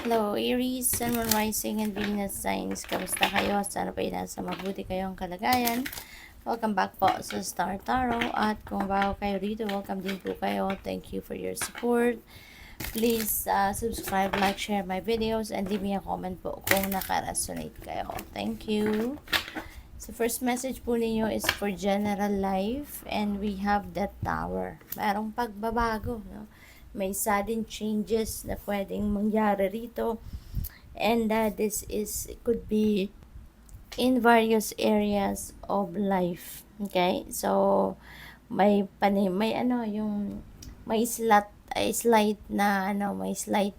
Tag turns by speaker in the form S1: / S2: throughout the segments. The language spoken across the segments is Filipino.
S1: Hello, Aries, Sun, Moon, Rising, and Venus signs. Kamusta kayo? Sana po nasa mabuti kayong kalagayan. Welcome back po sa Star Tarot. At kung bago kayo rito, welcome din po kayo. Thank you for your support. Please subscribe, like, share my videos, and leave me a comment po kung naka-resonate kayo. Thank you. So, first message po ninyo is for general life, and we have the Tower. Merong pagbabago, no? May sudden changes na pwedeng mangyari rito, and this is could be in various areas of life. Okay, so may yung may slight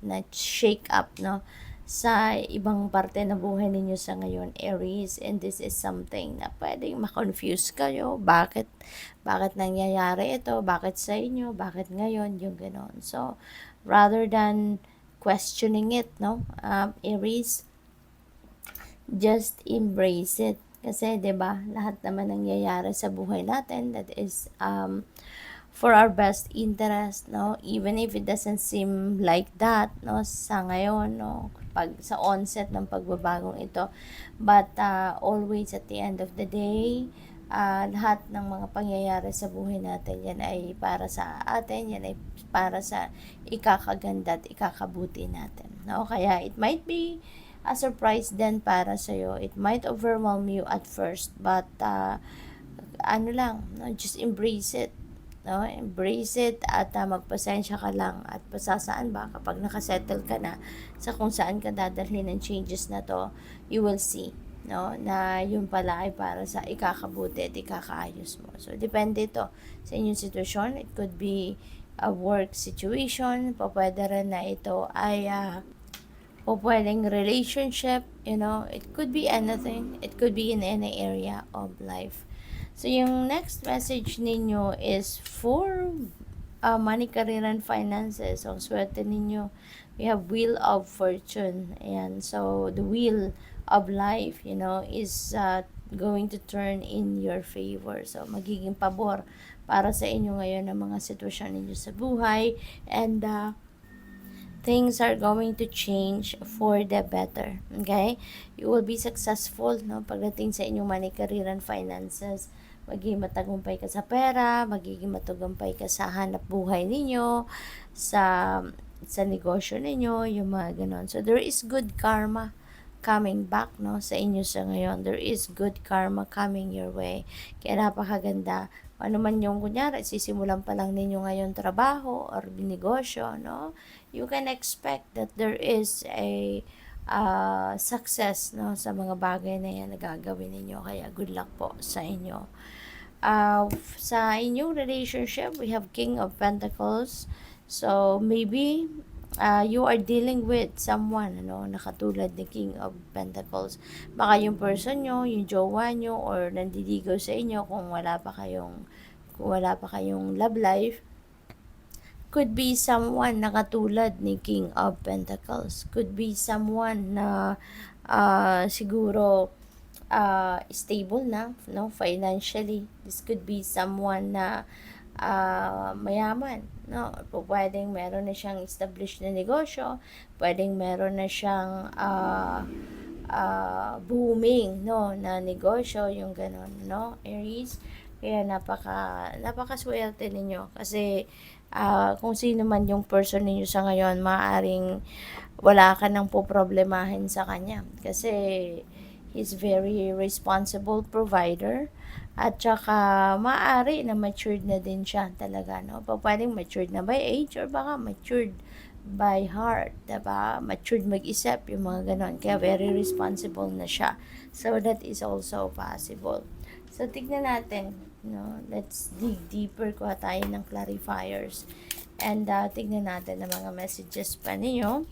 S1: na shake up, no, sa ibang parte ng buhay ninyo sa ngayon, Aries, and this is something na pwedeng ma-confuse kayo. Bakit nangyayari ito? Bakit sa inyo? Bakit ngayon? Yung ganon. So, rather than questioning it, no, Aries, just embrace it. Kasi, 'di ba, lahat naman nangyayari sa buhay natin that is for our best interest, no? Even if it doesn't seem like that, no, sa ngayon, no, pag sa onset ng pagbabagong ito. But always at the end of the day, lahat ng mga pangyayari sa buhay natin, yan ay para sa atin, yan ay para sa ikakaganda at ikakabuti natin, no? Kaya it might be a surprise din para sa'yo. It might overwhelm you at first, but ano lang, no, just embrace it. No, embrace it at magpasensya ka lang at pasasaan ba kapag nakasettle ka na sa kung saan ka dadalhin ng changes na to, you will see, no, na yun pala ay para sa ikakabuti at ikakaayos mo. So, depende ito sa inyong sitwasyon. It could be a work situation, pwede rin na ito ay pwedeng relationship, you know, it could be anything. It could be in any area of life. So, yung next message ninyo is for money, career, and finances. So, swerte ninyo. We have Wheel of Fortune. Ayan. So, the wheel of life, you know, is going to turn in your favor. So, magiging pabor para sa inyo ngayon ang mga sitwasyon ninyo sa buhay. And, things are going to change for the better. Okay? You will be successful, no, pagdating sa inyong money, career, and finances. Magiging matagumpay ka sa pera, magiging matagumpay ka sa hanap buhay ninyo, sa negosyo ninyo, yung mga ganon. So, there is good karma coming back, no, sa inyo sa ngayon. There is good karma coming your way. Kaya napakaganda. Ano man yung kunyari, sisimulan pa lang ninyo ngayon trabaho or negosyo, no, you can expect that there is a success, no, sa mga bagay na yan na gagawin ninyo. Kaya good luck po sa inyo. Sa inyong relationship, we have King of Pentacles. So, maybe you are dealing with someone, ano, na katulad ni King of Pentacles. Baka yung person nyo, yung jowa nyo, or nandiligaw sa inyo kung wala pa kayong love life, could be someone na katulad ni King of Pentacles. Could be someone na siguro stable na, no, financially. This could be someone na mayaman, no. Pwedeng meron na siyang established na negosyo, pwedeng meron na siyang booming, no, na negosyo, yung ganon, no, Aries. Kaya napakaswerte ninyo kasi kung sino man yung person ninyo sa ngayon, maaaring wala ka nang poproblemahin sa kanya kasi he's very responsible provider, at saka maaari na matured na din siya talaga, no? Pwedeng matured na by age or baka matured by heart, diba? Matured mag-isip, yung mga ganon. Kaya very responsible na siya. So, that is also possible. So, tignan natin, no? Let's dig deeper, kuha tayo ng clarifiers. And tignan natin ang mga messages pa ninyo.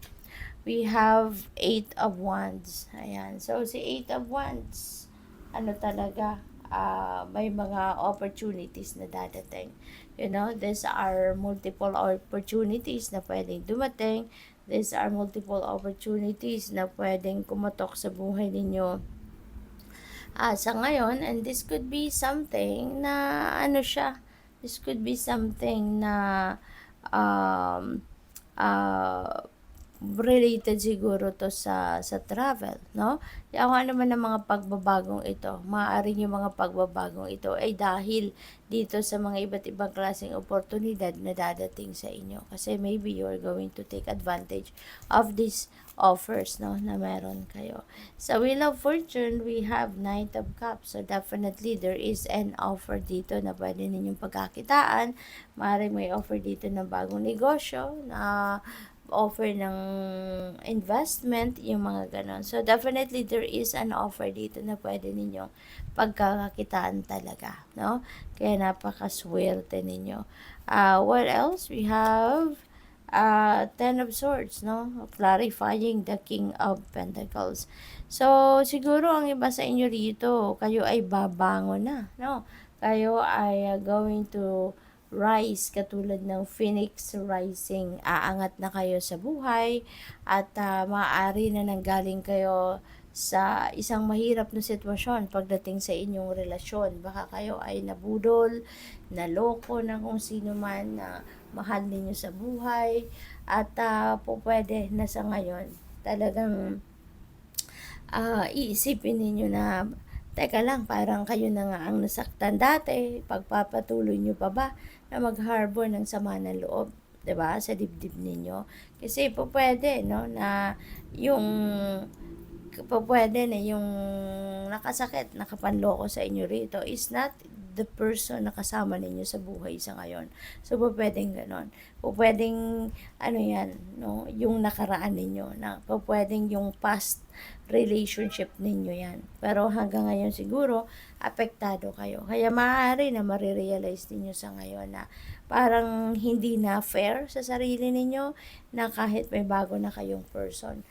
S1: We have 8 of Wands. Ayan. So, si 8 of Wands, ano talaga, may mga opportunities na dadating. You know, these are multiple opportunities na pwedeng dumating. These are multiple opportunities na pwedeng kumatok sa buhay ninyo sa ngayon. And this could be something na, ano siya, this could be something na, related siguro to sa travel, no? Kaya kung ano man ang mga pagbabagong ito, maaaring yung mga pagbabagong ito ay dahil dito sa mga iba't ibang klaseng oportunidad na dadating sa inyo. Kasi maybe you are going to take advantage of these offers, no, na meron kayo. Sa Wheel of Fortune, we have Knight of Cups. So definitely there is an offer dito na pwede ninyong pagkakitaan. Maaaring may offer dito ng bagong negosyo na offer ng investment, yung mga ganon. So, definitely, there is an offer dito na pwede ninyong pagkakakitaan talaga, no? Kaya napakaswerte ninyo. What else? We have Ten of Swords, no? Clarifying the King of Pentacles. So, siguro ang iba sa inyo rito, kayo ay babangon na, no? Kayo ay going to rise katulad ng phoenix rising. Aangat na kayo sa buhay at maaari na nanggaling kayo sa isang mahirap na sitwasyon pagdating sa inyong relasyon. Baka kayo ay nabudol, naloko ng kung sino man na mahal ninyo sa buhay at po pwede na sa ngayon talagang iisipin ninyo na teka lang, parang kayo na nga ang nasaktan dati, pagpapatuloy nyo pa ba na mag-harbor ng sama ng loob, 'di ba, sa dibdib ninyo? Kasi po pwede, no, na yung po pwede na yung nakasakit, nakapanloko sa inyo rito is not the person na kasama ninyo sa buhay sa ngayon. So, po pwedeng ganon. Po pwedeng, ano yan, no, yung nakaraan ninyo, na po pwedeng yung past relationship ninyo yan. Pero hanggang ngayon siguro, apektado kayo. Kaya maaari na marirealize ninyo sa ngayon na parang hindi na fair sa sarili ninyo na kahit may bago na kayong person,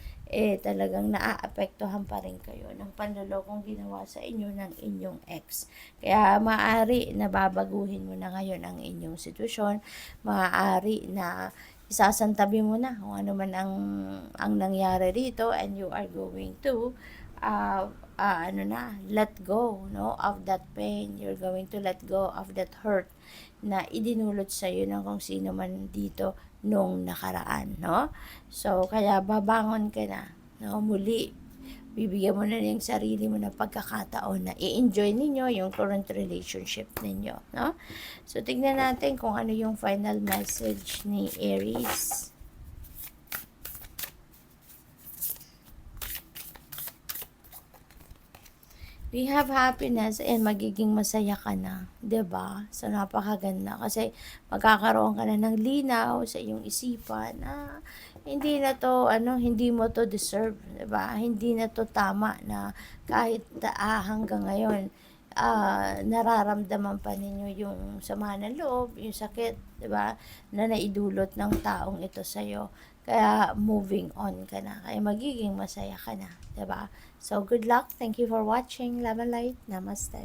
S1: talagang naaapektuhan pa rin kayo ng panlolokong ginawa sa inyo ng inyong ex. Kaya maaari na babaguhin mo na ngayon ang inyong sitwasyon, maaari na isasantabi mo na kung ano man ang nangyari dito and you are going to let go, no, of that pain. You're going to let go of that hurt na idinulot sa iyo ng kung sino man dito nung nakaraan, no? So, kaya babangon ka na, no? Muli, bibigyan mo na yung sarili mo ng pagkakataon na i-enjoy ninyo yung current relationship ninyo, no? So, tignan natin kung ano yung final message ni Aries. We have happiness and magiging masaya ka na, 'di ba? So napakaganda kasi magkakaroon ka na ng linaw sa iyong isipan na hindi na to hindi mo to deserve, 'di ba? Hindi na to tama na kahit hanggang ngayon nararamdaman pa ninyo yung sama ng loob, yung sakit, 'di ba? Na naidulot ng taong ito sa iyo. Kaya moving on ka na. Kaya magiging masaya ka na, 'di ba? So good luck. Thank you for watching. Love and light. Namaste.